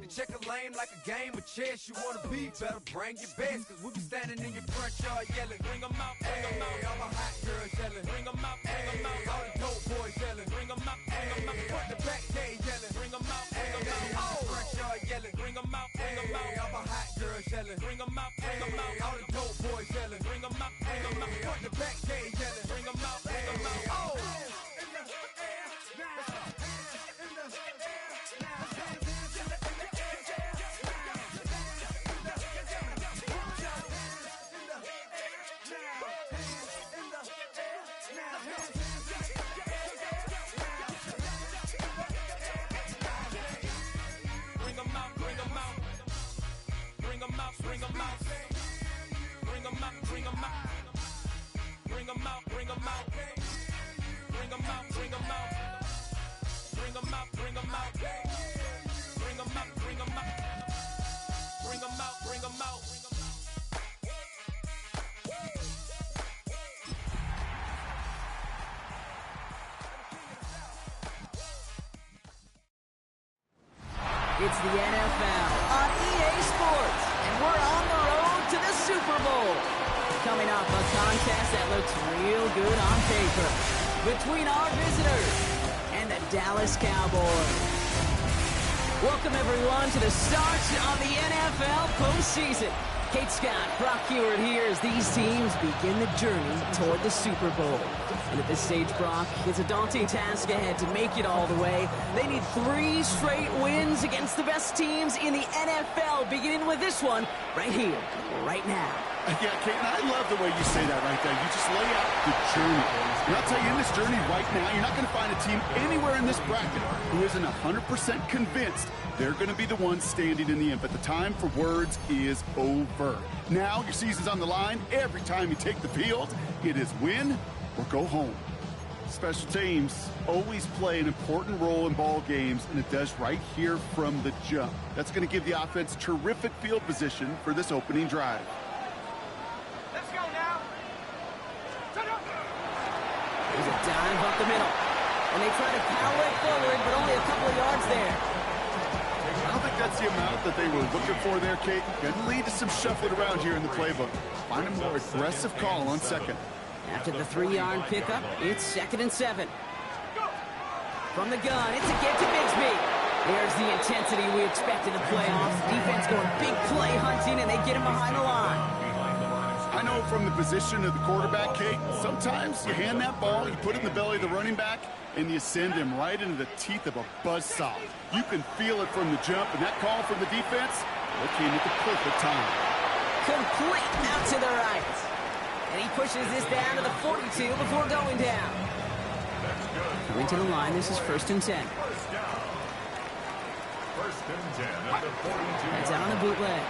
can check a lane like a game of chess. You wanna be better, bring your best. Cause we be standing in your front yard yelling, bring them out, bring them out. All the hot girls yelling, bring them out, bring them out. All the dope boys yelling, bring them out, bring them out. Front the back gate yelling, bring them out, bring them out. All the front yard yelling, bring them out, bring them out. All the hot girls yelling, bring them out, bring them out. All the dope boys yelling, bring them out, bring them out. Front the back gate yelling, bring them out, bring them out. Oh! Bring them out, bring them out, bring them out, bring them out, bring them out, bring them out, bring them out, bring them out, bring them out, bring them out, bring them out, bring them out, bring them out. It's the NFL on EA Sports, and we're on the road to the Super Bowl. Coming up, a contest that looks real good on paper between our visitors and the Dallas Cowboys. Welcome, everyone, to the start of the NFL postseason. Kate Scott, Brock Huard here as these teams begin the journey toward the Super Bowl. And at this stage, Brock, it's a daunting task ahead to make it all the way. They need 3 straight wins against the best teams in the NFL, beginning with this one right here, right now. Yeah, Kate, and I love the way you say that right there. You just lay out the journey. And I'll tell you, in this journey right now, you're not going to find a team anywhere in this bracket who isn't 100% convinced they're going to be the ones standing in the end. But the time for words is over. Now, your season's on the line. Every time you take the field, it is win or go home. Special teams always play an important role in ball games, and it does right here from the jump. That's going to give the offense terrific field position for this opening drive. Let's go now. There's a dive up the middle, and they try to power it forward, but only a couple of yards there. I don't think that's the amount that they were looking for there, Kate. Going to lead to some shuffling around here in the playbook. Find a more aggressive call on second. After the 3-yard pickup, it's 2nd and 7. From the gun, it's a get to Bigsby. There's the intensity we expect in the playoffs. Defense going big play hunting, and they get him behind the line. I know from the position of the quarterback, Kate, sometimes you hand that ball, you put it in the belly of the running back, and you send him right into the teeth of a buzzsaw. You can feel it from the jump, and that call from the defense, that came at the perfect time. Complete out to the right. And he pushes this down to the 42 before going down. Going to the line, this is 1st and 10. That's out on the bootleg.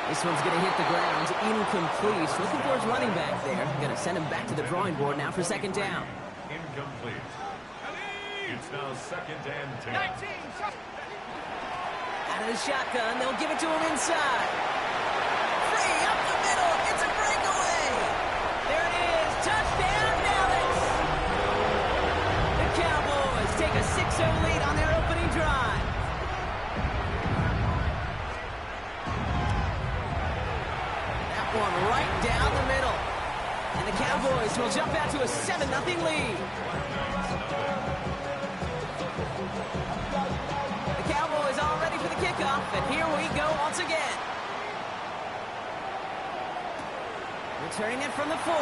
This one's going to hit the ground, incomplete. Looking for his running back there. Going to send him back to the drawing board now for 2nd down. Incomplete. It's now 2nd and 10. Out of the shotgun, they'll give it to him inside. Free up the middle. It's a breakaway. There it is. Touchdown, Dallas. The Cowboys take a 6-0 lead on their opening drive. That one right down the middle. And the Cowboys will jump out to a 7-0 lead. The Cowboys all ready for the kickoff, and here we go once again. Returning it from the 4. A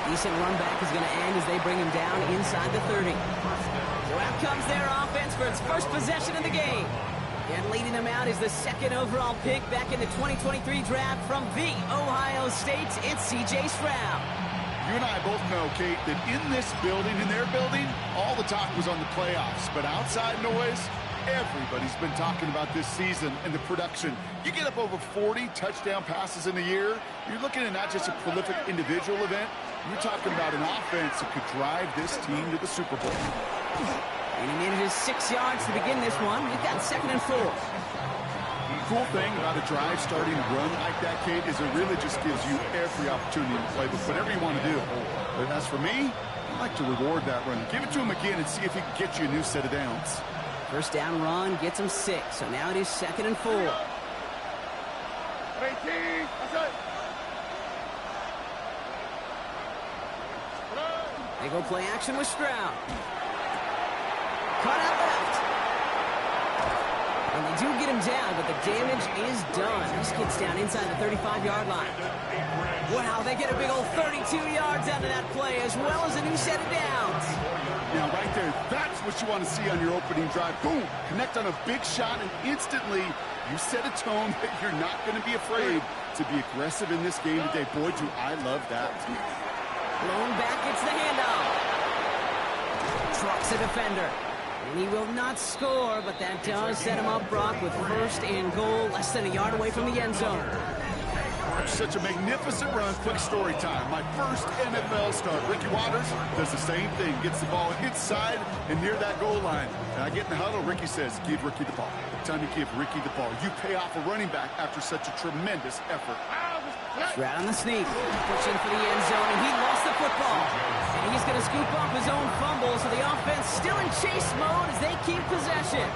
decent run back is going to end as they bring him down inside the 30. So out comes their offense for its first possession of the game. And leading them out is the 2nd overall pick back in the 2023 draft from the Ohio State. It's C.J. Stroud. You and I both know, Kate, that in this building, in their building, all the talk was on the playoffs. But outside noise, everybody's been talking about this season and the production. You get up over 40 touchdown passes in a year, you're looking at not just a prolific individual event, you're talking about an offense that could drive this team to the Super Bowl. And he needed his 6 yards to begin this one. We've got 2nd and 4. The cool thing about a drive starting to run like that, Kate, is it really just gives you every opportunity in the playbook, whatever you want to do. But as for me, I like to reward that run. Give it to him again and see if he can get you a new set of downs. First down run gets him 6, so now it is 2nd and 4. They go play action with Stroud. Cut out left. And they do get him down, but the damage is done. This gets down inside the 35-yard line. Wow, they get a big old 32 yards out of that play, as well as a new set of downs. Now, right there, that's what you want to see on your opening drive. Boom! Connect on a big shot, and instantly you set a tone that you're not going to be afraid to be aggressive in this game today. Boy, do I love that. Blown back, it's the handoff. Trucks a defender. And he will not score, but that does set him up, Brock, with 1st and goal, less than a yard away from the end zone. Such a magnificent run. Quick story time. My first NFL start. Ricky Watters does the same thing. Gets the ball inside and near that goal line. And I get in the huddle. Ricky says, give Ricky the ball. The time you give Ricky the ball, you pay off a running back after such a tremendous effort. Stroud on the sneak. Pushing for the end zone, and he lost the football. And he's going to scoop up his own fumble, so the offense still in chase mode as they keep possession.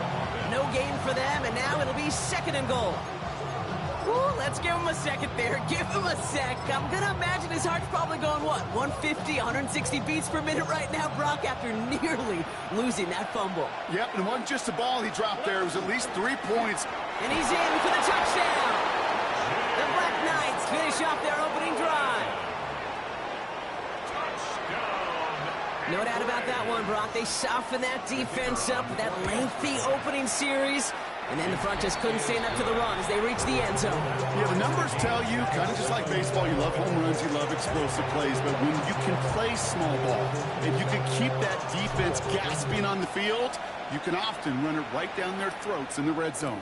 No gain for them, and now it'll be 2nd and goal. Ooh, let's give him a second there. Give him a sec. I'm going to imagine his heart's probably going, what, 150, 160 beats per minute right now, Brock, after nearly losing that fumble. Yep, and it wasn't just a ball he dropped there. It was at least 3 points. And he's in for the touchdown. The Black Knights finish off their opening drive. No doubt about that one, Brock. They soften that defense up with that lengthy opening series. And then the front just couldn't stand up to the run as they reached the end zone. Yeah, the numbers tell you, kind of just like baseball, you love home runs, you love explosive plays, but when you can play small ball and you can keep that defense gasping on the field, you can often run it right down their throats in the red zone.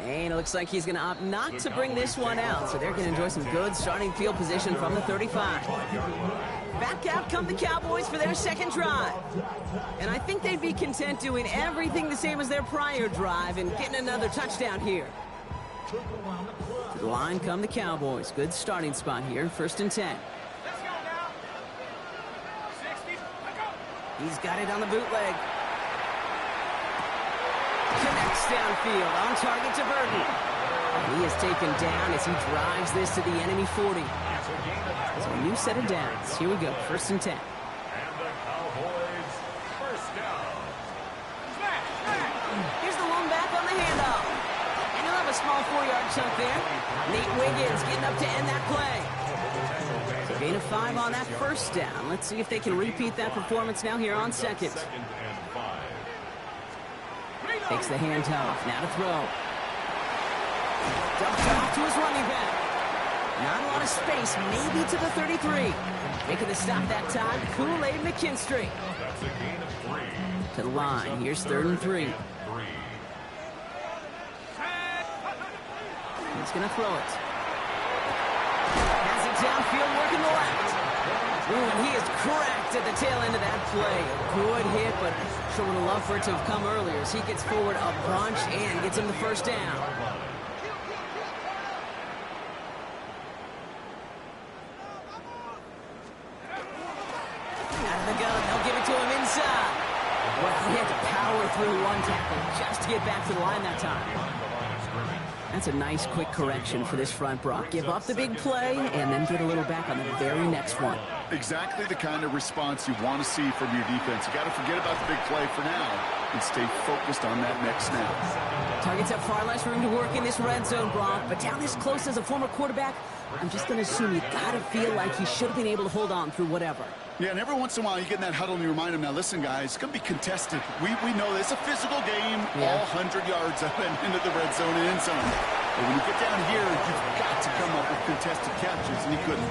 And it looks like he's going to opt not to bring this one out, so they're going to enjoy some good starting field position from the 35. Back out come the Cowboys for their 2nd drive. And I think they'd be content doing everything the same as their prior drive and getting another touchdown here. To the line come the Cowboys. Good starting spot here, 1st and 10. He's got it on the bootleg. Connects downfield, on target to Burton. And he is taken down as he drives this to the enemy 40. So a new set of downs. Here we go, 1st and 10. And the Cowboys, 1st down. Here's the lone back on the handoff. And he'll have a small 4-yard chunk there. Nate Wiggins getting up to end that play. So gain of 5 on that 1st down. Let's see if they can repeat that performance now here on 2nd. Takes the handoff, now to throw. Dumped off to his running back. Not a lot of space, maybe to the 33. Making the stop that time, Kool-Aid McKinstry. That's a gain of 3. To the line, here's 3rd and 3. He's going to throw it. Has it downfield, working the left. Ooh, and he is cracked at the tail end of that play. A good hit, but sure would have loved for it to have come earlier as he gets forward a bunch and gets him the 1st down. Out of the gun, they'll give it to him inside. Well, he had to power through one tackle just to get back to the line that time. That's a nice, quick correction for this front, Brock. Give up the big play and then get a little back on the very next one. Exactly the kind of response you want to see from your defense. You got to forget about the big play for now and stay focused on that next snap. Targets have far less room to work in this red zone, Brock, but down this close as a former quarterback, I'm just going to assume you got to feel like he should have been able to hold on through whatever. Yeah, and every once in a while you get in that huddle and you remind them, now listen, guys, it's going to be contested. We know it's a physical game, all 100 yards up and into the red zone and end zone. But when you get down here, you've got to come up with contested catches, and he couldn't.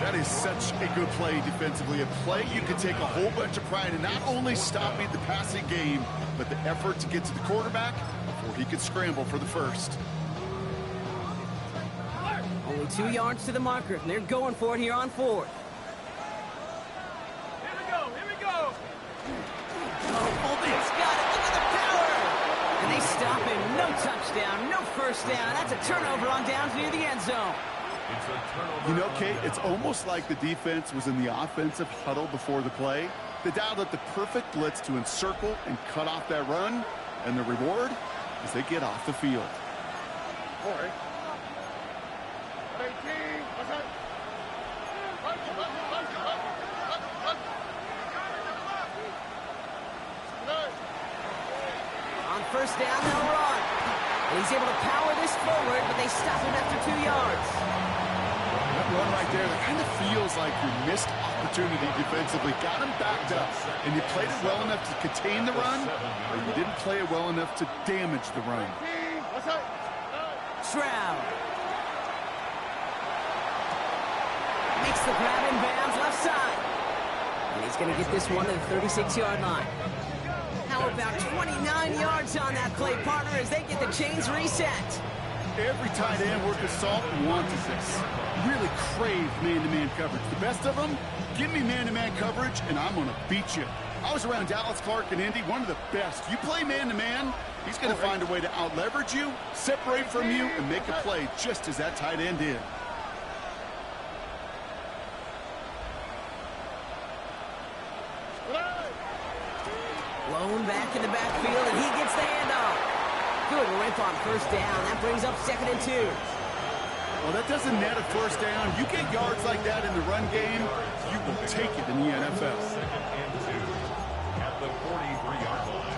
That is such a good play defensively. A play you could take a whole bunch of pride in, not only stopping the passing game, but the effort to get to the quarterback before he could scramble for the 1st. Only 2 yards to the marker, and they're going for it here on 4th. Bolden's got it. Look at the power. And they stop him. No touchdown. No 1st down. That's a turnover on downs near the end zone. It's a turnover. You know, Kate, it's almost like the defense was in the offensive huddle before the play. They dialed up the perfect blitz to encircle and cut off that run, and the reward is they get off the field. On first down, they'll run. And he's able to power this forward, but they stop him after 2 yards. That run right there, that kind of feels like your missed opportunity defensively. Got him backed up, and you played it well enough to contain the run, or you didn't play it well enough to damage the run. Stroud makes the grab in bounds left side. And he's going to get this one to the 36-yard line. How about 29 yards on that play, partner, as they get the chains reset. Every tight end worth his salt wanted this. Really crave man-to-man coverage. The best of them, give me man-to-man coverage, and I'm going to beat you. I was around Dallas Clark and Indy, one of the best. You play man-to-man, he's going to find a way to out-leverage you, separate from you, and make a play just as that tight end did. Blown back in the backfield, and he gets the handoff. Good rip on first down. That brings up 2nd and 2. Well, that doesn't net a first down. You get yards like that in the run game, you will take it in the NFL. 2nd and 2 at the 43-yard line.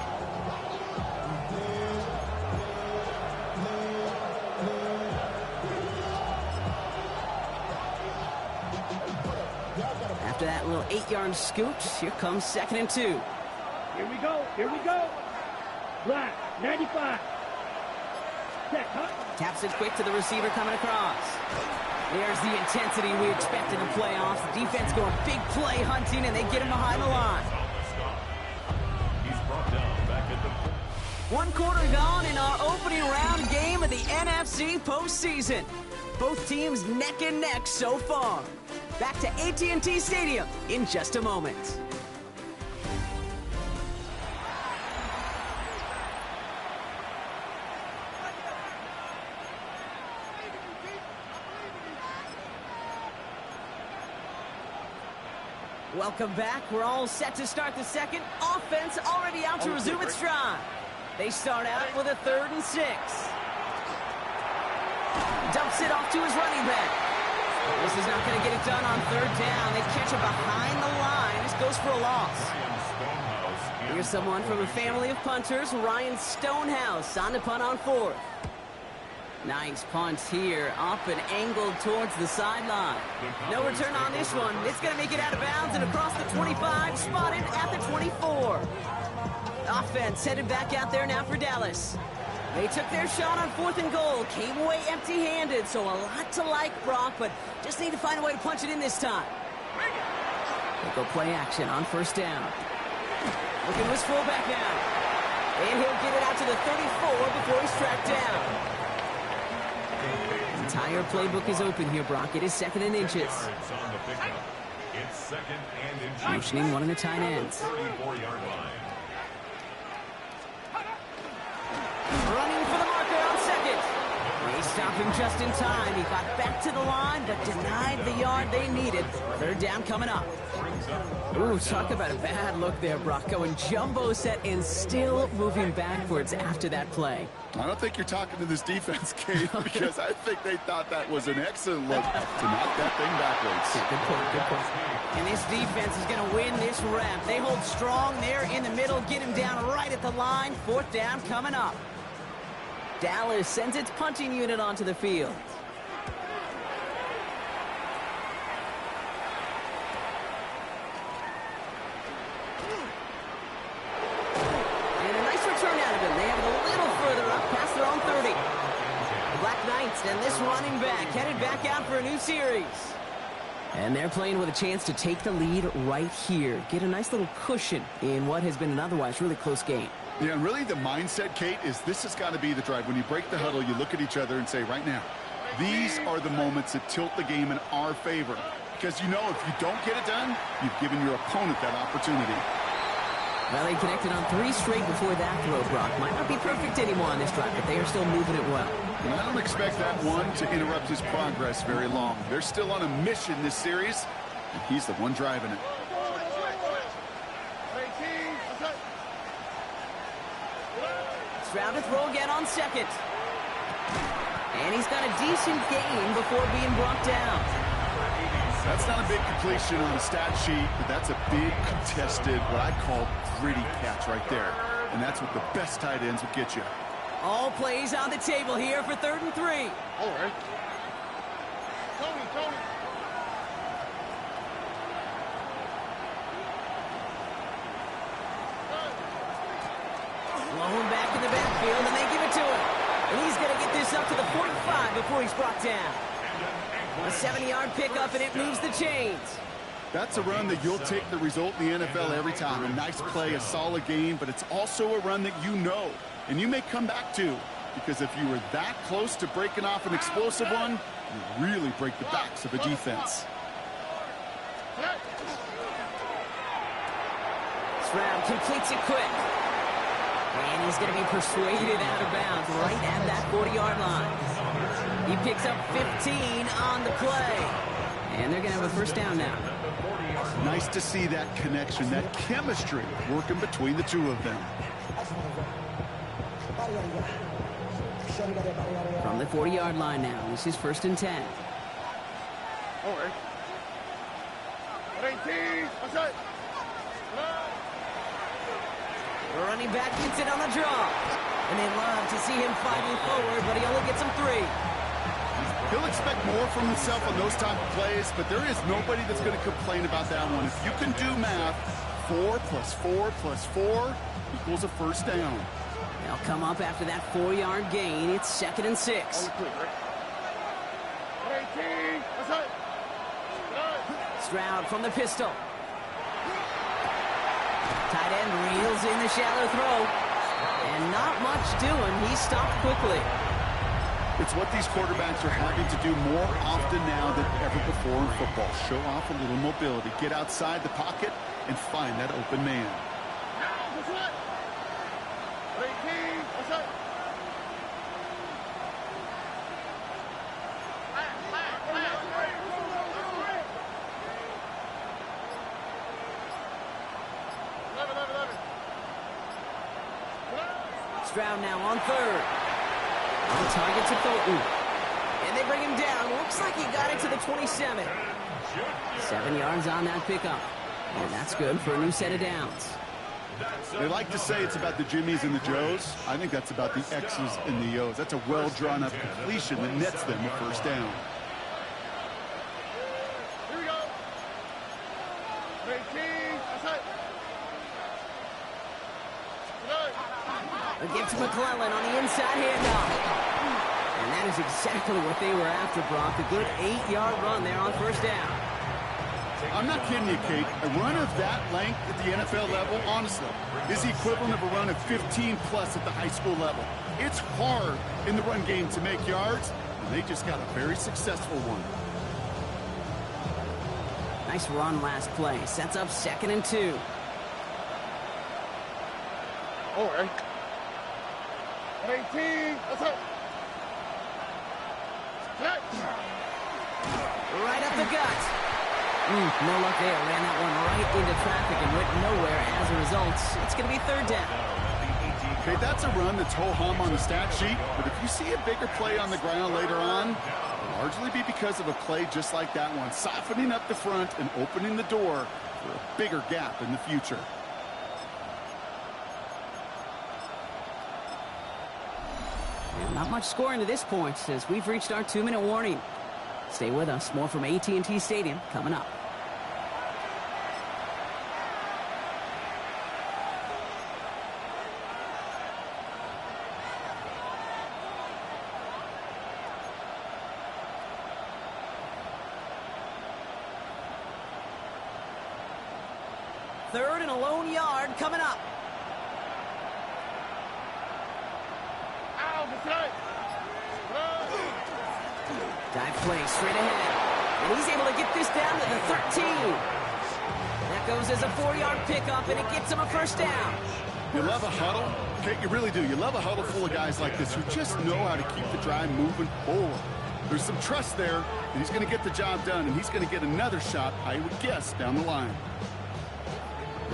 After that little 8-yard scooch, here comes 2nd and 2. Here we go. Here we go. Black, 95. Check, huh? Taps it quick to the receiver coming across. There's the intensity we expect in the playoffs. The defense going big play hunting, and they get him behind the line. He's brought down back at the... 1 quarter gone in our opening round game of the NFC postseason. Both teams neck and neck so far. Back to AT&T Stadium in just a moment. Welcome back. We're all set to start the second. Offense already out to resume its drive. They start out with a 3rd and 6. Dumps it off to his running back. This is not going to get it done on 3rd down. They catch it behind the line. This goes for a loss. Here's someone from a family of punters, Ryan Stonehouse, on to punt on 4th. Nice punt here, up and angled towards the sideline. No return on this one. It's going to make it out of bounds and across the 25, spotted at the 24. Offense headed back out there now for Dallas. They took their shot on 4th and goal, came away empty-handed, so a lot to like, Brock, but just need to find a way to punch it in this time. They go play action on 1st down. Looking to his fullback now. And he'll get it out to the 34 before he's tracked down. The entire playbook is open here, Brock. It is 2nd and inches. It's 2nd and inches. Motioning one of the tight ends. 34-yard line. Running for the marker on 2nd. They stop him just in time. He got back to the line, but denied the yard they needed. 3rd down coming up. Ooh, talk about a bad look there, Brock. Going jumbo set and still moving backwards after that play. I don't think you're talking to this defense, Kate, because I think they thought that was an excellent look to knock that thing backwards. Good point, good point. And this defense is going to win this rep. They hold strong there in the middle, get him down right at the line. 4th down coming up. Dallas sends its punting unit onto the field. And a nice return out of him. They have it a little further up past their own 30. The Black Knights and this running back headed back out for a new series. And they're playing with a chance to take the lead right here. Get a nice little cushion in what has been an otherwise really close game. Yeah, and really the mindset, Kate, is this has got to be the drive. When you break the huddle, you look at each other and say, right now, these are the moments that tilt the game in our favor. Because you know if you don't get it done, you've given your opponent that opportunity. Well, they connected on 3 straight before that throw, Brock. Might not be perfect anymore on this drive, but they are still moving it well. And I don't expect that one to interrupt his progress very long. They're still on a mission this series, and he's the one driving it. Stroud to throw again on second. And he's got a decent gain before being brought down. That's not a big completion on the stat sheet, but that's a big contested, what I call gritty catch right there. And that's what the best tight ends will get you. All plays on the table here for 3rd and 3. All right. Tony. Blown back in the backfield, and they give it to him. And he's going to get this up to the 45 before he's brought down. A 7-yard pickup, and it moves the chains. That's a run that you'll take the result in the NFL every time. A nice play, a solid gain, but it's also a run that you know, and you may come back to, because if you were that close to breaking off an explosive one, you really break the backs of a defense. Stroud completes it quick. And he's going to be persuaded out of bounds right at that 40-yard line. He picks up 15 on the play. And they're going to have a first down now. Nice to see that connection, that chemistry working between the two of them. From the 40-yard line now, this is 1st and 10. All right. 18. What's that? The running back gets it on the draw. And they love to see him fighting forward, but he only gets them 3. He'll expect more from himself on those type of plays, but there is nobody that's going to complain about that one. If you can do math, 4 plus 4 plus 4 equals a first down. They'll come up after that 4-yard gain. It's 2nd and 6. 18. What's that? Stroud from the pistol. Tight end reels in the shallow throw. And not much doing. He stopped quickly. It's what these quarterbacks are having to do more often now than ever before in football. Show off a little mobility. Get outside the pocket and find that open man. What's that? 18. What's that? Stroud now on 3rd. On target to Thornton. And they bring him down. Looks like he got it to the 27. 7 yards on that pickup. And that's good for a new set of downs. They like to say it's about the Jimmies and the Joes. I think that's about the X's and the O's. That's a well-drawn-up completion that nets them a first down. Here we go. 18. What's that? A gift to McClellan on the inside handoff. And that is exactly what they were after, Brock. A good 8-yard run there on 1st down. I'm not kidding you, Kate. A run of that length at the NFL level, honestly, is the equivalent of a run of 15-plus at the high school level. It's hard in the run game to make yards, and they just got a very successful one. Nice run last play. Sets up 2nd and 2. All right. 18. What's up? Right up the gut. No luck there. Ran that one right into traffic and went nowhere as a result. It's going to be 3rd down. Okay, that's a run that's ho-hum on the stat sheet, but if you see a bigger play on the ground later on, it'll largely be because of a play just like that one, softening up the front and opening the door for a bigger gap in the future. And not much scoring to this point as we've reached our 2-minute warning. Stay with us. More from AT&T Stadium coming up. Third and a lone yard coming up. Dive play straight ahead. And he's able to get this down to the 13. That goes as a 4-yard pickup, and it gets him a first down. You love a huddle? Okay, you really do. You love a huddle full of guys like this who just know how to keep the drive moving forward. There's some trust there that he's going to get the job done, and he's going to get another shot, I would guess, down the line.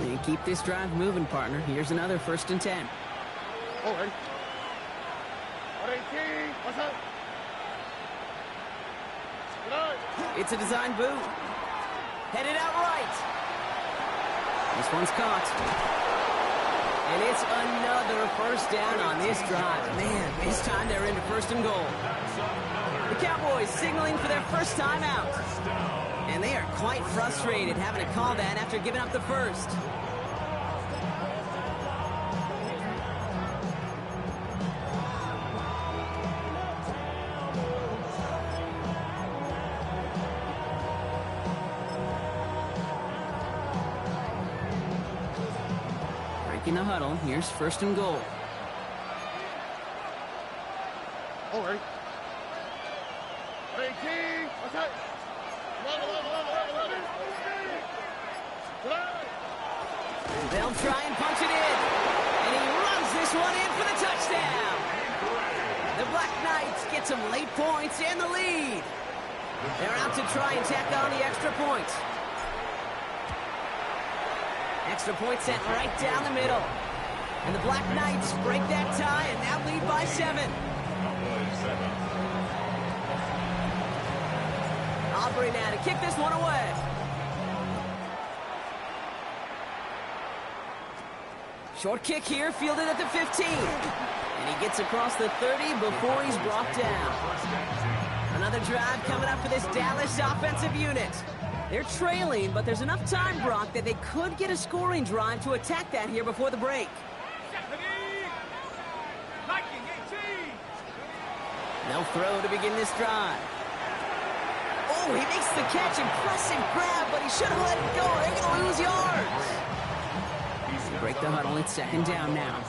You keep this drive moving, partner. Here's another 1st and 10. All right. What's up? It's a design boot. Headed out right. This one's caught. And it's another first down on this drive. Man, this time they're into 1st and goal. The Cowboys signaling for their first time out. And they are quite frustrated having to call that after giving up the first. In the huddle, here's 1st and goal. All right. Hey, King. What's up? They'll try and punch it in. And he runs this one in for the touchdown. The Black Knights get some late points and the lead. They're out to try and tack on the extra point. Extra point set right down the middle. And the Black Knights break that tie and now lead by 7. Aubrey now to kick this one away. Short kick here, fielded at the 15. And he gets across the 30 before he's brought down. Another drive coming up for this Dallas offensive unit. They're trailing, but there's enough time, Brock, that they could get a scoring drive to attack that here before the break. They'll throw to begin this drive. Oh, he makes the catch. Impressive grab, but he should have let it go. They're going to lose yards. Break the huddle. It's 2nd down now.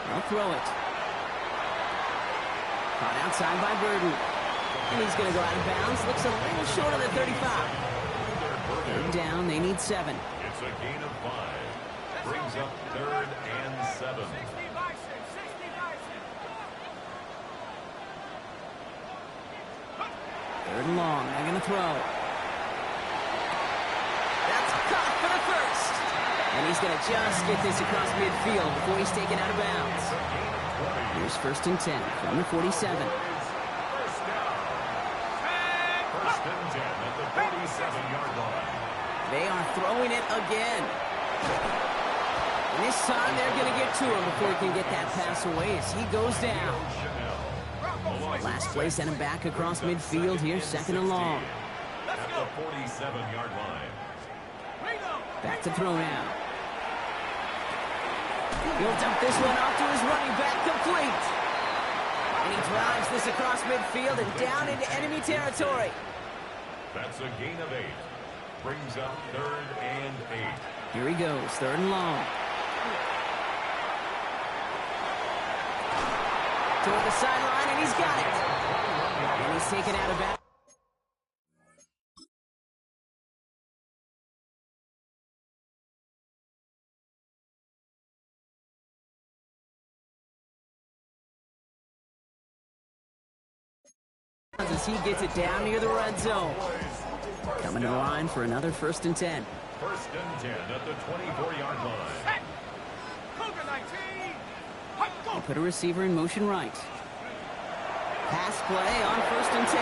They'll throw it. Caught outside by Burden. And he's going to go out of bounds. Looks a little short of the 35. 3rd down, they need 7. It's a gain of 5. Brings up 3rd and 7. 3rd and long, they're going to throw. That's caught for the first. And he's going to just get this across midfield before he's taken out of bounds. Here's 1st and 10 from the 47. First down. 1st and 10 at the 47-yard line. They are throwing it again. And this time they're going to get to him before he can get that pass away as he goes down. Last play sent him back across midfield here, 2nd and long. At the 47-yard line. Back to throw now. He'll dump this one off to his running back, complete. And he drives this across midfield and down into enemy territory. That's a gain of 8. Brings up 3rd and 8. Here he goes, 3rd and long. Toward the sideline, and he's got it. And he's taken out of bounds. As he gets it down near the red zone. Coming to the line for another 1st and 10. 1st and 10 at the 24-yard line. They put a receiver in motion right. Pass play on 1st and 10.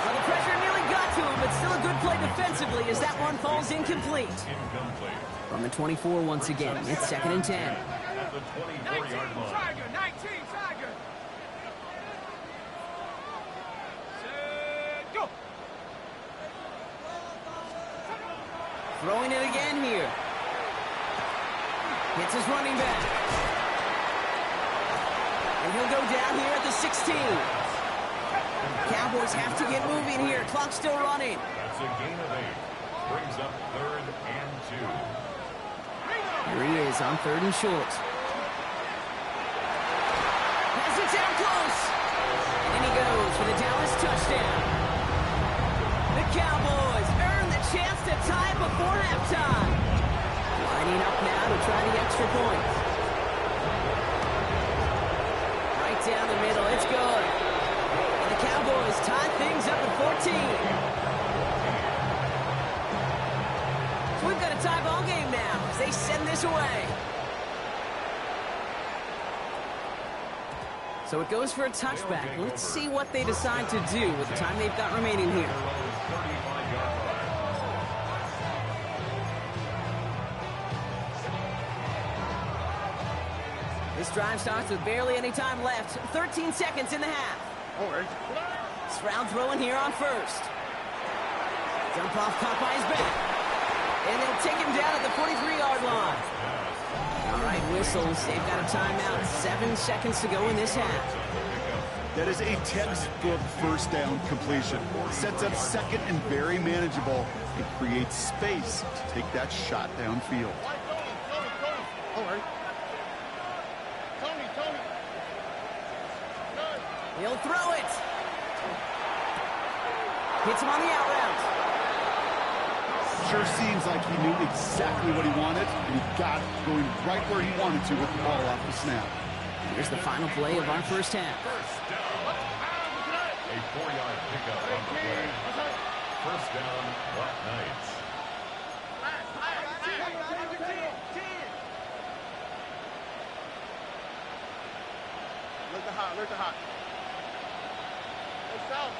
Well, the pressure nearly got to him, but still a good play defensively as that one falls incomplete. Incomplete. From the 24 once again, it's 2nd and 10. At the 24-yard line. Throwing it again here. Hits his running back. And he'll go down here at the 16. Cowboys have to get moving here. Clock's still running. That's a gain of 8. Brings up 3rd and 2. Here he is on 3rd and short. Has it down close. And he goes for the Dallas touchdown. Cowboys earn the chance to tie before halftime. Lining up now to try the extra point. Right down the middle, it's good. And the Cowboys tie things up at 14. So we've got a tie ball game now as they send this away. So it goes for a touchback. Let's see what they decide to do with the time they've got remaining here. This drive starts with barely any time left. 13 seconds in the half. Stroud throwing here on first. Jump off caught by his back. And they'll take him down at the 43-yard line. All right, whistles. They've got a timeout. 7 seconds to go in this half. That is a textbook first down completion. Sets up second and very manageable. It creates space to take that shot downfield. He'll throw it. Hits him on the out route. Sure seems like he knew exactly what he wanted, and he got it going right where he wanted to with the ball off the snap. Here's the final play of our first half. First down. A 4-yard pickup on the play. First down, Black Knights. Look the hot. South.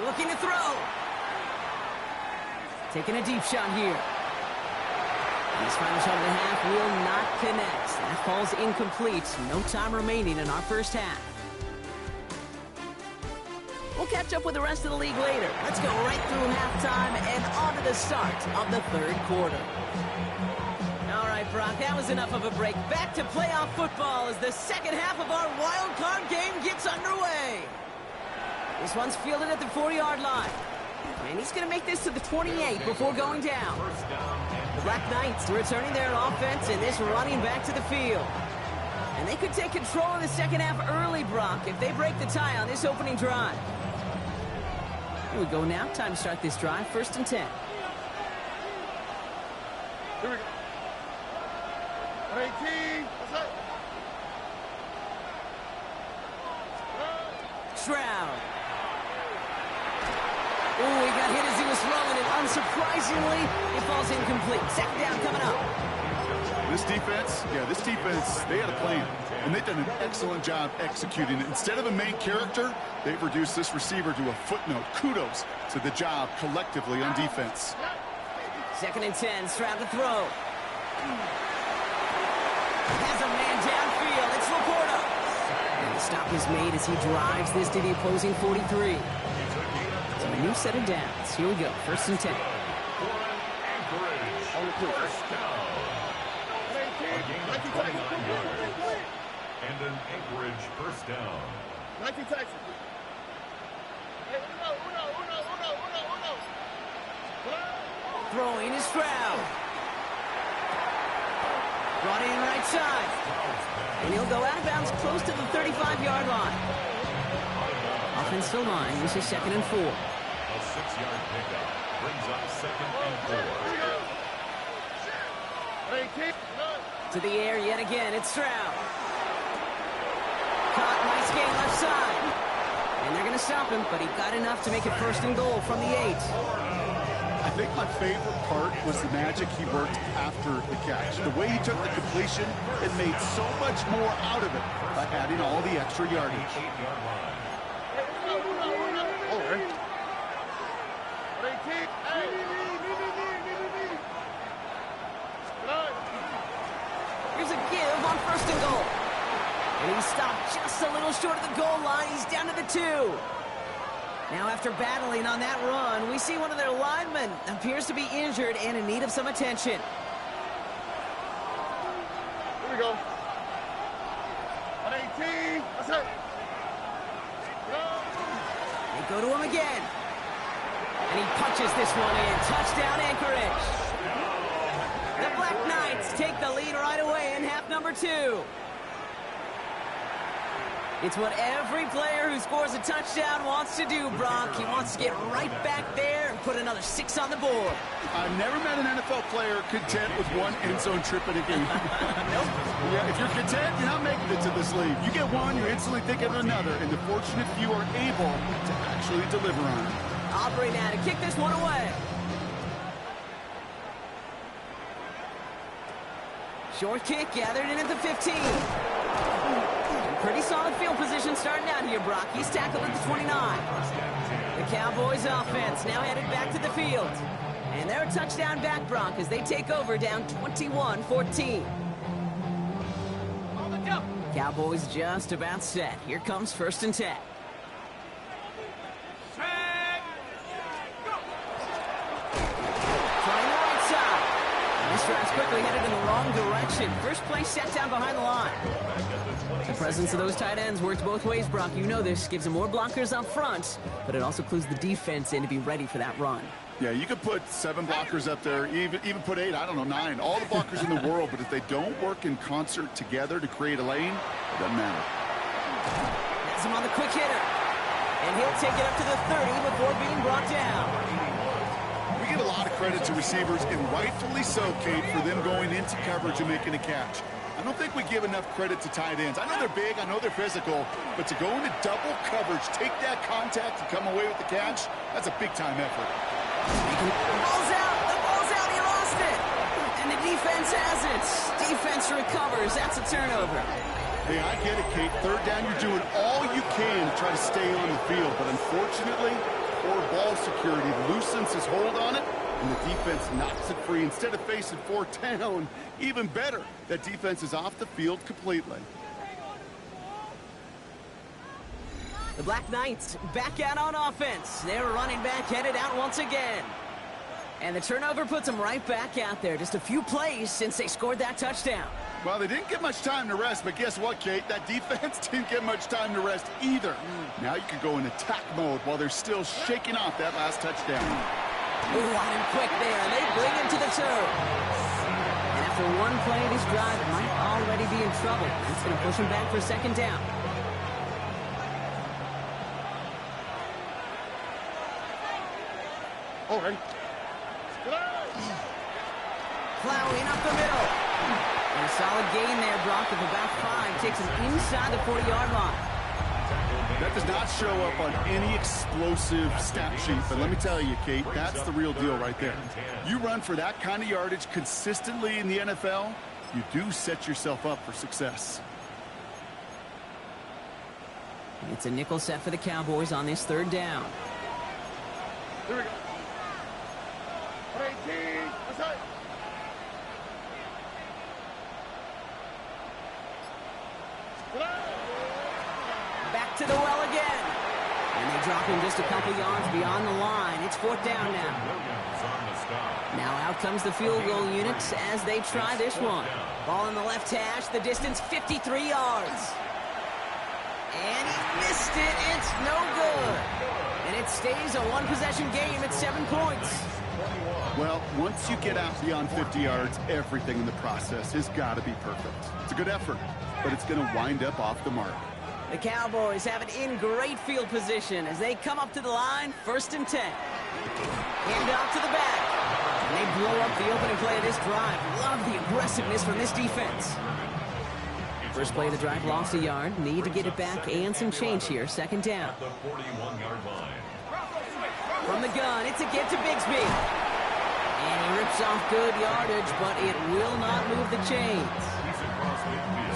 Looking to throw. Taking a deep shot here. And this final shot of the half will not connect. That falls incomplete. No time remaining in our first half. We'll catch up with the rest of the league later. Let's go right through halftime and on to the start of the third quarter. All right, Brock, that was enough of a break. Back to playoff football as the second half of our wild card game gets underway. This one's fielded at the 4-yard line. And he's going to make this to the 28 before going down. The Black Knights returning their offense and this running back to the field. And they could take control of the second half early, Brock, if they break the tie on this opening drive. Here we go now. Time to start this drive. 1st and 10. Here we go. 18. Stroud. Oh, he got hit as he was throwing it. Unsurprisingly, it falls incomplete. Second down coming up. This defense, they had a plan, and they've done an excellent job executing it. Instead of a main character, they've reduced this receiver to a footnote. Kudos to the job collectively on defense. 2nd and 10, Stroud to throw. Has a man downfield. It's Laporta. And the stop is made as he drives this to the opposing 43. So a new set of downs. Here we go. 1st and 10. First down. A gain of 29 yards. And an Anchorage first down. 19 Texas. Throwing is Stroud. Brought in right side. And he'll go out of bounds close to the 35-yard line. Offensive line. This is 2nd and 4. A 6-yard pickup brings up 2nd and 4. To the air yet again. It's Stroud. Caught. Nice gain left side. And they're going to stop him, but he got enough to make it 1st and goal from the 8. I think my favorite part was the magic he worked after the catch. The way he took the completion and made so much more out of it by adding all the extra yardage. 8-yard line. Here's a give on 1st and goal. And he stopped just a little short of the goal line. He's down to the 2. Now after battling on that run, we see one of their linemen appears to be injured and in need of some attention. Here we go. 18. That's it. They go to him again. And he punches this one in. Touchdown, Anchorage. The Black Knights take the lead right away in half number 2. It's what every player who scores a touchdown wants to do, Brock. He wants to get right back there and put another 6 on the board. I've never met an NFL player content with one end zone trip in a game. Nope. Yeah, if you're content, you're not making it to this league. You get one, you're instantly thinking of another, and the fortunate few are able to actually deliver on it. Aubrey now to kick this one away. Short kick gathered in at the 15. Pretty solid field position starting out here, Brock. He's tackled at the 29. The Cowboys offense now headed back to the field. And they're a touchdown back, Brock, as they take over down 21-14. Cowboys just about set. Here comes 1st and 10. Trying the right side. This drive's quickly headed in the wrong direction. First play set down behind the line. The presence of those tight ends works both ways, Brock. You know this. Gives them more blockers up front, but it also clues the defense in to be ready for that run. Yeah, you could put 7 blockers up there, even put 8, I don't know, 9. All the blockers in the world, but if they don't work in concert together to create a lane, it doesn't matter. Has him on the quick hitter. And he'll take it up to the 30 before being brought down. We give a lot of credit to receivers, and rightfully so, Kate, for them going into coverage and making a catch. I don't think we give enough credit to tight ends. I know they're big, I know they're physical, but to go into double coverage, take that contact, and come away with the catch, that's a big-time effort. The ball's out, he lost it. And the defense has it. Defense recovers, that's a turnover. Hey, I get it, Kate. 3rd down, you're doing all you can to try to stay on the field, but unfortunately, poor ball security loosens his hold on it, and the defense knocks it free. Instead of facing 4th down, even better, that defense is off the field completely. The Black Knights back out on offense. They're running back headed out once again. And the turnover puts them right back out there. Just a few plays since they scored that touchdown. Well, they didn't get much time to rest, but guess what, Kate? That defense didn't get much time to rest either. Now you can go in attack mode while they're still shaking off that last touchdown. Ooh, on him quick there. They bring him to the toe. And after one play, this drive might already be in trouble. It's going to push him back for 2nd down. All right. Plowing up the middle. And a solid gain there, Brock, of about 5. Takes him inside the 40-yard line. That does not show up on any explosive stat sheet, but let me tell you, Kate, that's the real deal right there. You run for that kind of yardage consistently in the NFL, you do set yourself up for success. It's a nickel set for the Cowboys on this 3rd down. Here we go. 18. That's right. Back to the well again. And they drop him just a couple yards beyond the line. It's 4th down now. Now out comes the field goal unit as they try this one. Ball in the left hash, the distance 53 yards. And he missed it. It's no good. And it stays a 1-possession game at 7 points. Well, once you get out beyond 50 yards, everything in the process has got to be perfect. It's a good effort, but it's going to wind up off the mark. The Cowboys have it in great field position as they come up to the line, 1st and 10. Hand off to the back. And they blow up the opening play of this drive. Love the aggressiveness from this defense. First play of the drive lost a yard. Need to get it back and some change here. 2nd down. The 41-yard line. From the gun, it's a get to Bigsby. And he rips off good yardage, but it will not move the chains.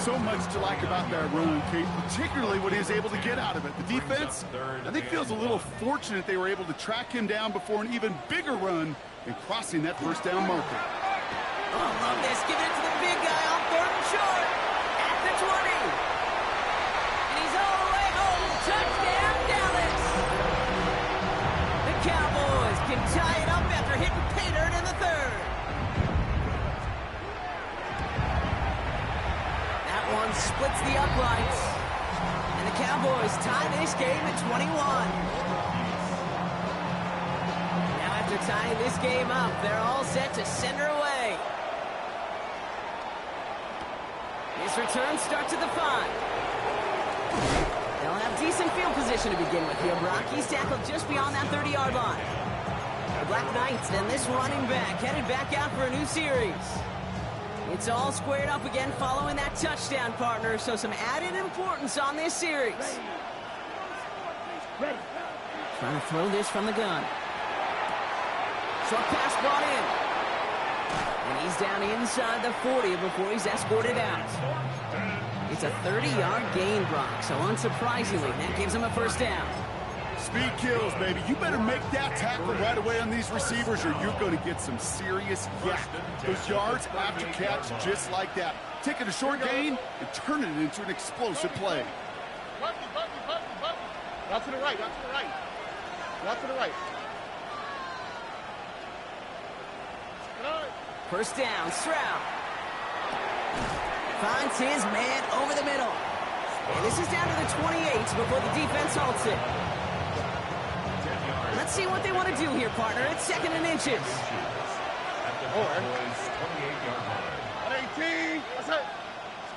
So much to like about that run, Kate, particularly what he was able to get out of it. The defense, I think, feels a little fortunate they were able to track him down before an even bigger run and crossing that 1st down marker. Oh, love this. Giving it to the big guy on 3rd and short. At the 20. And he's all the way home. Touchdown, Dallas. The Cowboys can tie it up after hitting pay dirt in the 3rd. That one splits the uprights. And the Cowboys tie this game at 21. Now after tying this game up, they're all set to send her away. This return starts at the 5. They'll have decent field position to begin with here. Brock, he's tackled just beyond that 30-yard line. The Black Knights and this running back headed back out for a new series. It's all squared up again following that touchdown, partner, so some added importance on this series. Ready. Trying to throw this from the gun. Short pass brought in. And he's down inside the 40 before he's escorted out. It's a 30-yard gain, Brock, so unsurprisingly, that gives him a first down. Speed kills, baby. You better make that tackle right away on these receivers or you're going to get some serious yak. Those yards after catch just like that. Taking a short gain and turning it into an explosive play. Not to the right, not to the right. Not to the right. First down, Stroud. Finds his man over the middle. And this is down to the 28 before the defense halts it. Let's see what they want to do here, partner. It's 2nd and inches. At the Cowboys' 28-yard line. 18. That's it.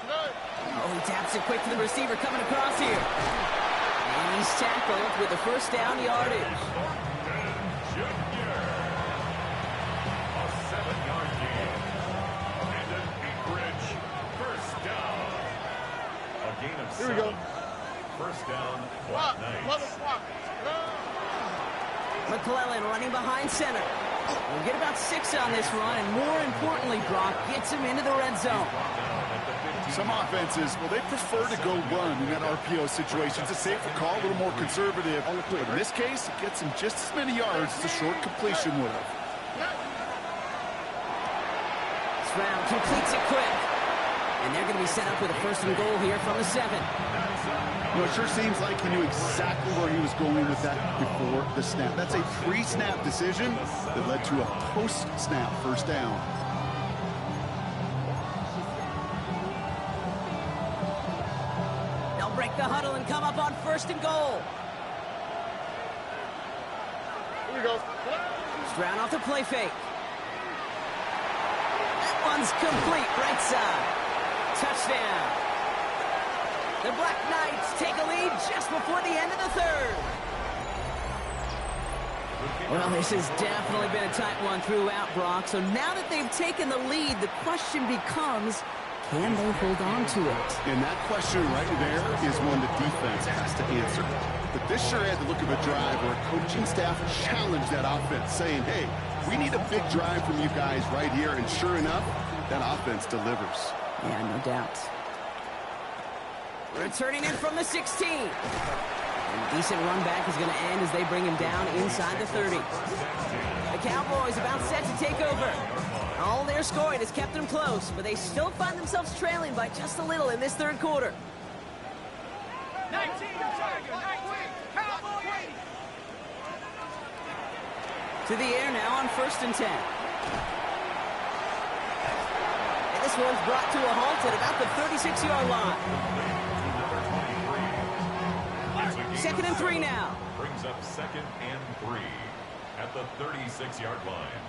Oh, he taps it quick to the receiver coming across here. And he's tackled with the first down yardage. Junior. A 7-yard gain. And an Anchorage first down. A gain of 7. Here we go. First down, Block. Black Love Knights. it, block. McClellan running behind center. We'll get about 6 on this run, and more importantly, Brock gets him into the red zone. Some offenses, well, they prefer to go run in that RPO situation. It's a safer call, a little more conservative. But in this case, it gets him just as many yards as a short completion would have. Stroud completes it quick. And they're going to be set up with a 1st and goal here from the 7. You know, it sure seems like he knew exactly where he was going with that before the snap. That's a pre-snap decision that led to a post-snap first down. They'll break the huddle and come up on 1st and goal. Here we go. Stroud off the play fake. That one's complete, right side. Touchdown. The Black Knights take a lead just before the end of the 3rd. Well, this has definitely been a tight one throughout, Brock. So now that they've taken the lead, the question becomes, can they hold on to it? And that question right there is one the defense has to answer. But this sure had the look of a drive where a coaching staff challenged that offense, saying, hey, we need a big drive from you guys right here. And sure enough, that offense delivers. Yeah, no doubt. Returning in from the 16. And a decent run back is going to end as they bring him down inside the 30. The Cowboys about set to take over. All their scoring has kept them close, but they still find themselves trailing by just a little in this 3rd quarter. 19, To the air now on 1st and 10. And this one's brought to a halt at about the 36-yard line. 2nd and 3 now. Brings up 2nd and 3 at the 36-yard line.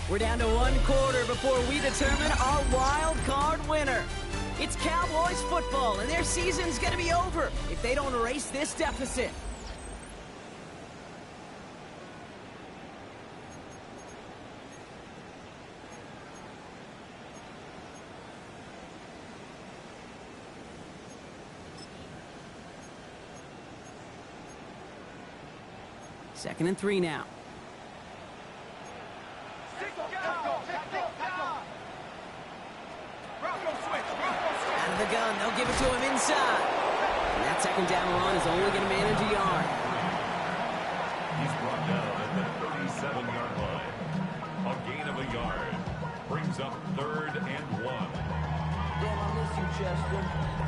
We're down to 1 quarter before we determine our wild card winner. It's Cowboys football, and their season's going to be over if they don't erase this deficit. Second and 3 now. Out of the gun, they'll give it to him inside. And that 2nd down run is only going to manage a yard. He's brought down at the 37-yard line. A gain of a yard. Brings up 3rd and 1. Damn, I miss you, Chester.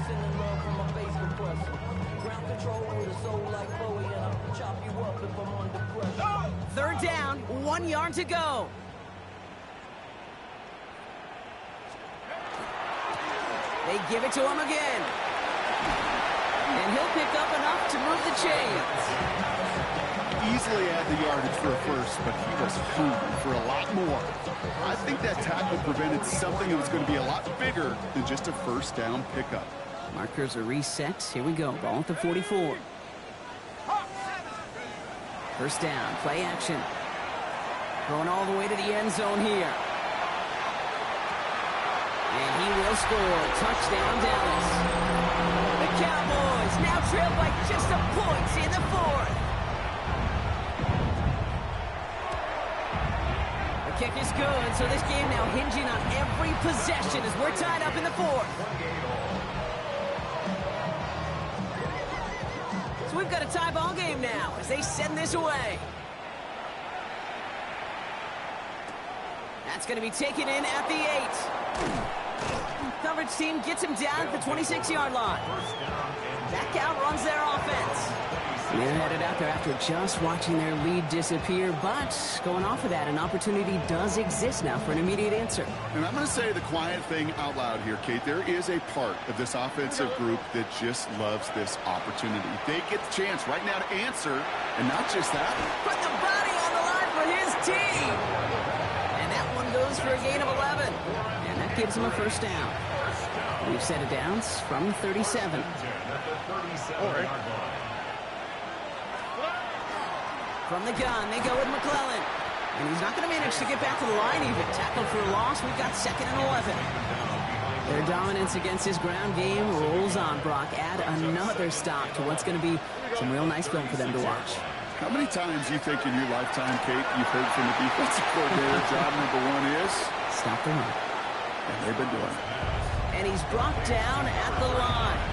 Sending love from my bass compressor. Ground control with a soul like Bowie, and I'll chop you up if I'm under pressure. 3rd down, 1 yard to go. They give it to him again. And he'll pick up enough to move the chains. easily add the yardage for a first, but he was hungry for a lot more. I think that tackle prevented something that was going to be a lot bigger than just a first down pickup. Markers are reset. Here we go. Ball at the 44. First down. Play action. Going all the way to the end zone here. And he will score. Touchdown, Dallas. The Cowboys now trail by just a point in the fourth. The kick is good, so this game now hinging on every possession as we're tied up in the fourth. So we've got a tie ball game now as they send this away. That's going to be taken in at the 8. Coverage team gets him down at the 26-yard line. That outruns their offense. They're headed out there after just watching their lead disappear, but going off of that, an opportunity does exist now for an immediate answer. And I'm going to say the quiet thing out loud here, Kate. There is a part of this offensive group that just loves this opportunity. They get the chance right now to answer, and not just that. Put the body on the line for his team. And that one goes for a gain of 11. And that gives him a first down. We've set it down from 37. From the gun, they go with McClellan. And he's not going to manage to get back to the line even. Tackled for a loss. We've got 2nd and 11. Their dominance against his ground game rolls on, Brock. Add another stop to what's going to be some real nice film for them to watch. How many times do you think in your lifetime, Kate, you've heard from the defensive coordinator, job number 1 is? Stop the run. And they've been doing it. And he's brought down at the line.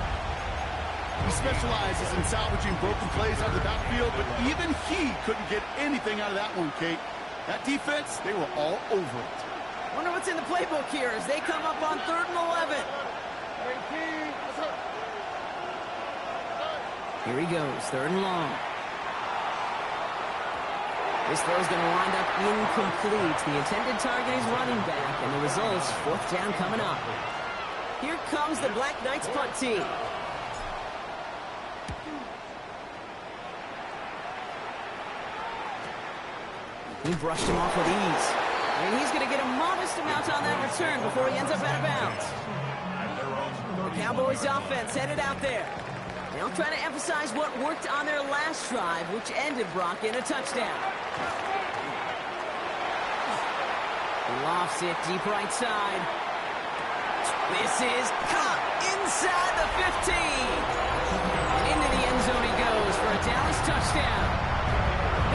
He specializes in salvaging broken plays out of the backfield, but even he couldn't get anything out of that one, Kate. That defense, they were all over it. Wonder what's in the playbook here as they come up on 3rd and 11. Here he goes, 3rd and long. This throw's going to wind up incomplete. The intended target is running back, and the result's 4th down coming up. Here comes the Black Knights punt team. He brushed him off with ease. And he's going to get a modest amount on that return before he ends up out of bounds. The Cowboys offense headed out there. They'll try to emphasize what worked on their last drive, which ended Brock in a touchdown. Lofts it deep right side. This is caught inside the 15. And into the end zone he goes for a Dallas touchdown.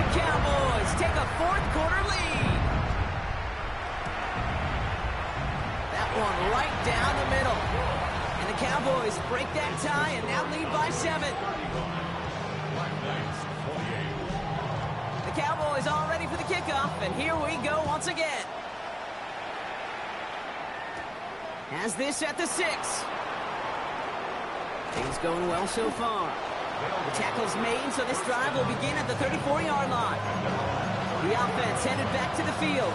The Cowboys take a 4th quarter lead. That one right down the middle. And the Cowboys break that tie and now lead by 7. The Cowboys all ready for the kickoff, and here we go once again. Has this at the 6. Things going well so far. The tackle's made, so this drive will begin at the 34-yard line. The offense headed back to the field.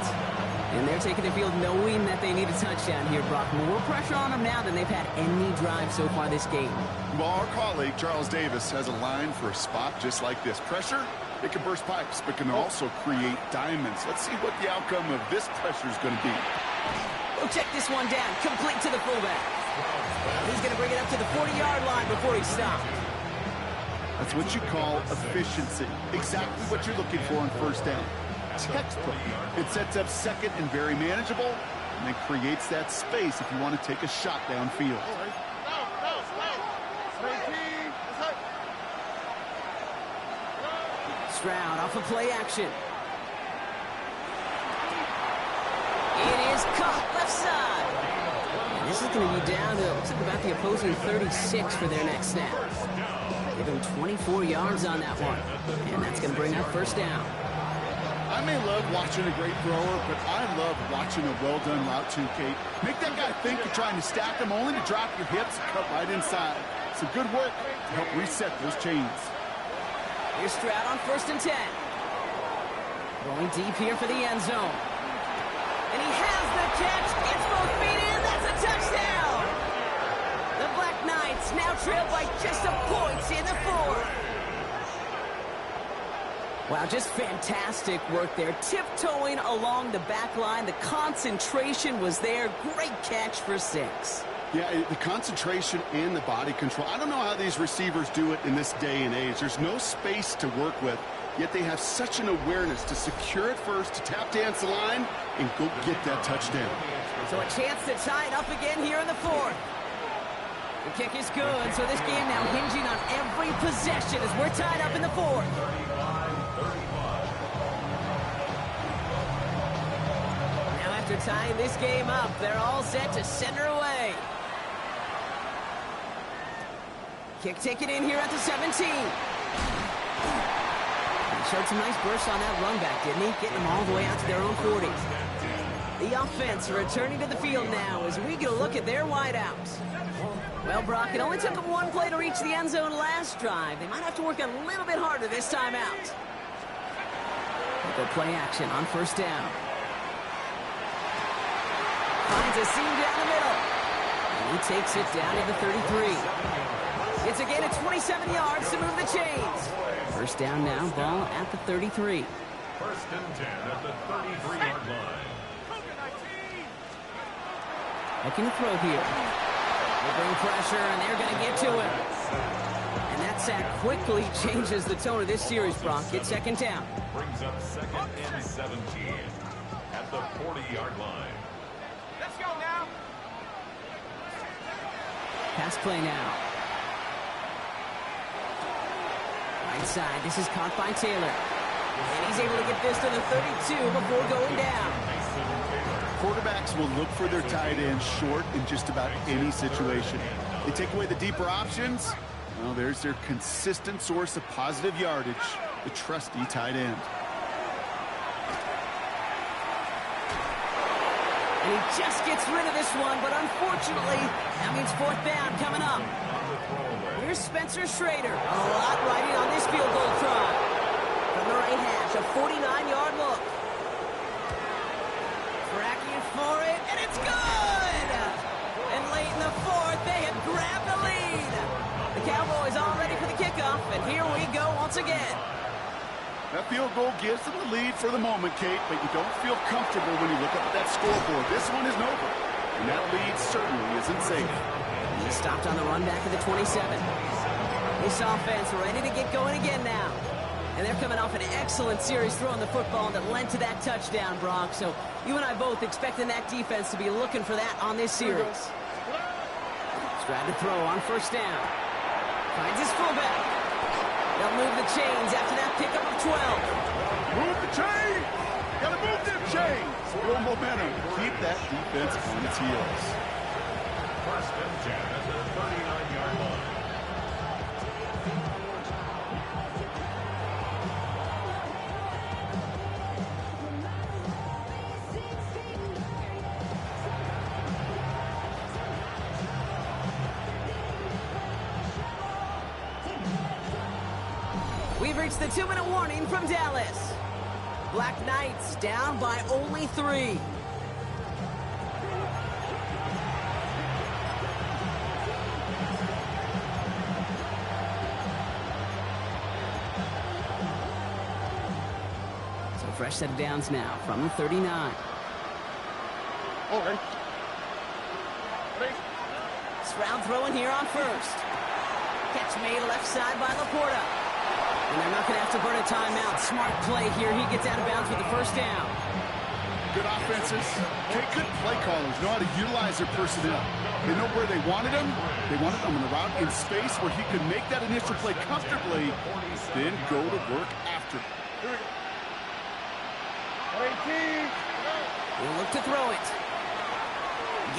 And they're taking the field knowing that they need a touchdown here, Brock. More pressure on them now than they've had any drive so far this game. Well, our colleague, Charles Davis, has a line for a spot just like this. Pressure, it can burst pipes, but can also create diamonds. Let's see what the outcome of this pressure is going to be. We'll check this one down, complete to the fullback. He's going to bring it up to the 40-yard line before he stopped. That's what you call efficiency. Exactly what you're looking for on first down. Textbook. It sets up 2nd and very manageable, and then creates that space if you want to take a shot downfield. Stroud off of play action. It is caught left side. And this is going to be down to, looks like about the opposing 36 for their next snap. Give him 24 yards on that one. And that's going to bring up first down. I may love watching a great thrower, but I love watching a well-done route too, Kate. Make that guy think you're trying to stack him only to drop your hips and cut right inside. Some good work to help reset those chains. Here's Stroud on 1st and 10. Going deep here for the end zone. And he has the catch. Gets both feet in. That's a touchdown. The Black Knights now trail by just a point in the 4th. Wow, just fantastic work there. Tiptoeing along the back line. The concentration was there. Great catch for 6. Yeah, the concentration and the body control. I don't know how these receivers do it in this day and age. There's no space to work with, yet they have such an awareness to secure it first, to tap dance the line, and go get that touchdown. So a chance to tie it up again here in the 4th. The kick is good, so this game now hinging on every possession as we're tied up in the 4th. Now after tying this game up, they're all set to center away. Kick taken in here at the 17. He showed some nice bursts on that run back, didn't he? Getting them all the way out to their own 40. The offense returning to the field now as we get a look at their wideouts. Well, Brock, it only took them one play to reach the end zone last drive. They might have to work a little bit harder this time out. Go play action on 1st down. Finds a seam down the middle. And he takes it down to the 33. It's a gain of 27 yards to move the chains. 1st down now, ball at the 33. 1st and 10 at the 33-yard line. Looking to throw here. They bring pressure, and they're going to get to him. And that sack quickly changes the tone of this series, Brock. It's 2nd down. Brings up 2nd and 17 at the 40-yard line. Let's go now. Pass play now. Right side. This is caught by Taylor. And he's able to get this to the 32 before going down. Quarterbacks will look for their tight end short in just about any situation. They take away the deeper options. Well, there's their consistent source of positive yardage, the trusty tight end. And he just gets rid of this one, but unfortunately, that means 4th down coming up. Here's Spencer Schrader. A lot riding on this field goal try. From the right hash, a 49-yard look. Tracking for it, and it's good! And late in the 4th, they have grabbed the lead. The Cowboys all ready for the kickoff, and here we go once again. That field goal gives them the lead for the moment, Kate, but you don't feel comfortable when you look up at that scoreboard. This one isn't over, and that lead certainly isn't safe. He stopped on the run back of the 27. This offense ready to get going again now. And they're coming off an excellent series throwing the football that led to that touchdown, Brock. So you and I both expecting that defense to be looking for that on this series. Stride to throw on 1st down. Finds his fullback. They'll move the chains after that pickup of 12. Move the chain! Gotta move them chains! Build momentum. Keep that defense on its heels. 1st and 10 at the 39-yard line. We've reached the 2-minute warning from Dallas. Black Knights down by only 3. So fresh set of downs now from the 39. Okay. Stroud throwing here on 1st. Catch made left side by Laporta. And they're not going to have to burn a timeout. Smart play here. He gets out of bounds with the 1st down. Good offenses. Good play callers know how to utilize their personnel. They know where they wanted him. They wanted him on the route in space where he could make that initial play comfortably, then go to work after. He'll look to throw it.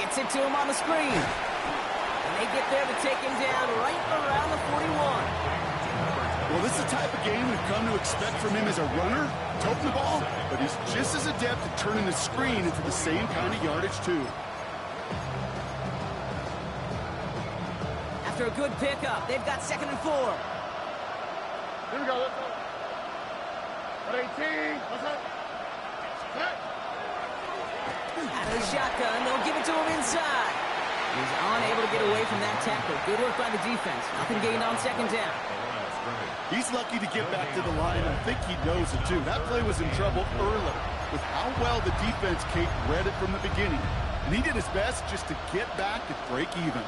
Gets it to him on the screen. And they get there to take him down right around the 41. Well, this is the type of game we've come to expect from him as a runner, toting the ball, but he's just as adept at turning the screen into the same kind of yardage, too. After a good pickup, they've got 2nd and 4. Here we go. Let's go. 18. What's up? Out of the shotgun, they'll give it to him inside. He's unable to get away from that tackle. Good work by the defense. Nothing gained on 2nd down. He's lucky to get back to the line. I think he knows it, too. That play was in trouble early with how well the defense, Kate, read it from the beginning. And he did his best just to get back and break even.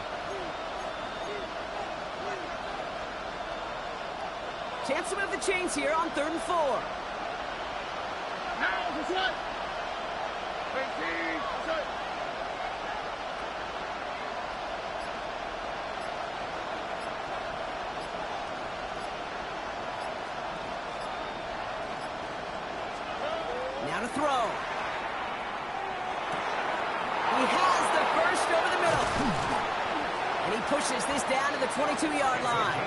Chance to move the chains here on 3rd and 4. Now, that's it. 18, that's it. Now to throw. He has the first over the middle. And he pushes this down to the 22-yard line.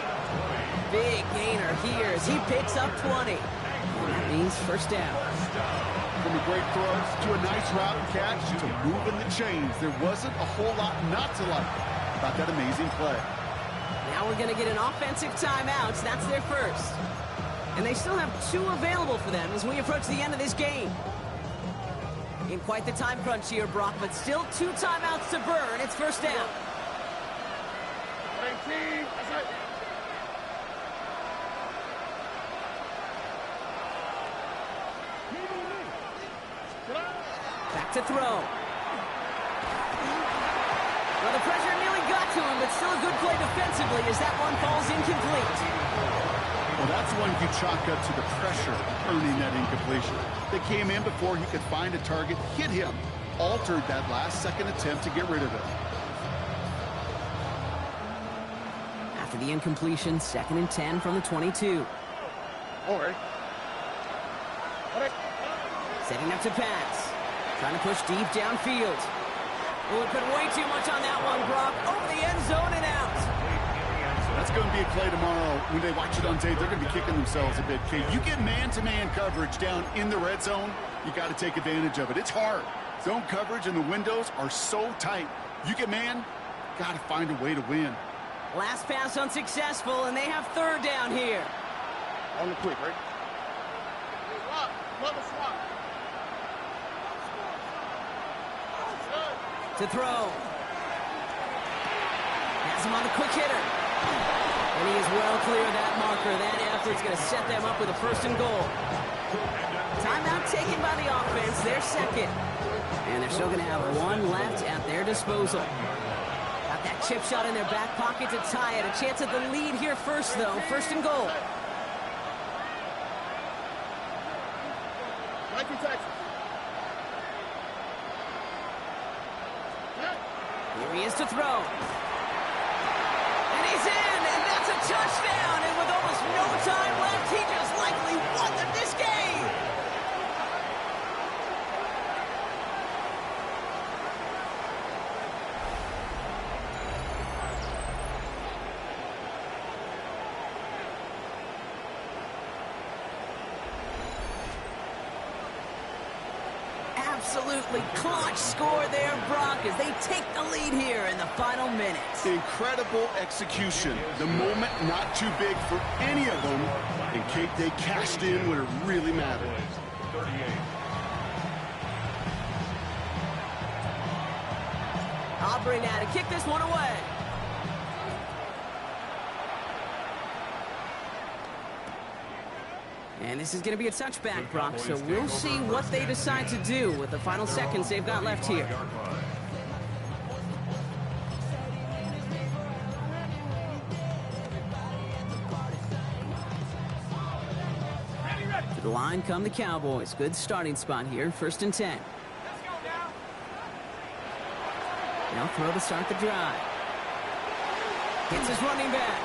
Big gainer here as he picks up 20. And that means first down. From a great throw to a nice route and catch to moving the chains. There wasn't a whole lot not to like about that amazing play. Now we're going to get an offensive timeout. That's their first. And they still have 2 available for them as we approach the end of this game. In quite the time crunch here, Brock, but still 2 timeouts to burn. It's first down. 18, that's it. Back to throw. Well, the pressure nearly got to him, but still a good play defensively as that one falls incomplete. Well, that's one you chalk up to the pressure earning that incompletion. They came in before he could find a target, hit him, altered that last-second attempt to get rid of it. After the incompletion, 2nd and 10 from the 22. All right. Setting up to pass. Trying to push deep downfield. Oh, it put way too much on that one, Brock. Over the end zone and out. That's going to be a play tomorrow. When they watch it on tape, they're going to be kicking themselves a bit. Kate, you get man-to-man coverage down in the red zone, you got to take advantage of it. It's hard. Zone coverage and the windows are so tight. You get man, got to find a way to win. Last pass unsuccessful, and they have 3rd down here. On the quick, right? Swap. Love a swap. To throw. Has him on the quick hitter. And he is well clear of that marker. That effort's going to set them up with a 1st and goal. Timeout taken by the offense. Their 2nd. And they're still going to have 1 left at their disposal. Got that chip shot in their back pocket to tie it. A chance at the lead here first, though. 1st and goal. Nike, Texas. Here he is to throw. And he's in, and that's a touchdown. And with almost no time left, he just likely won them this game. Absolutely clutch score there, Brock, as they take the lead here in the final minutes. Incredible execution. The moment not too big for any of them. And Kate, they cashed in when it really mattered. 38. Aubrey now to kick this one away. And this is going to be a touchback, Brock, so we'll see what they decide to do with the final seconds they've got left here. To the line come the Cowboys. Good starting spot here, 1st and 10. Now throw to start the drive. Hits his running back.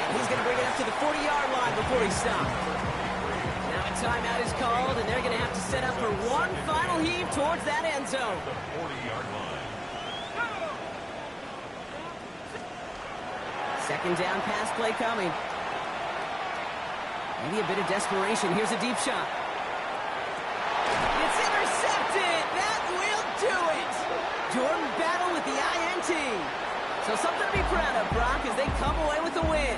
And he's going to bring it up to the 40-yard line before he stops. Now a timeout is called, and they're going to have to set up for one final heave towards that end zone. The 40-yard line. 2nd down pass play coming. Maybe a bit of desperation. Here's a deep shot. It's intercepted. That will do it. Jordan Battle with the INT. So something to be proud of, Brock, as they come away with a win.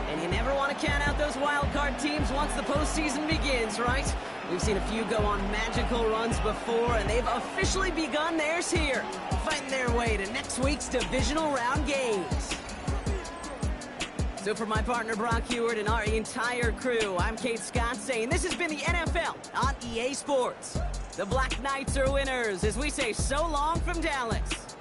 And you never want to count out those wild card teams once the postseason begins, right? We've seen a few go on magical runs before, and they've officially begun theirs here, fighting their way to next week's divisional round games. So for my partner Brock Heward and our entire crew, I'm Kate Scott saying this has been the NFL on EA Sports. The Black Knights are winners as we say so long from Dallas.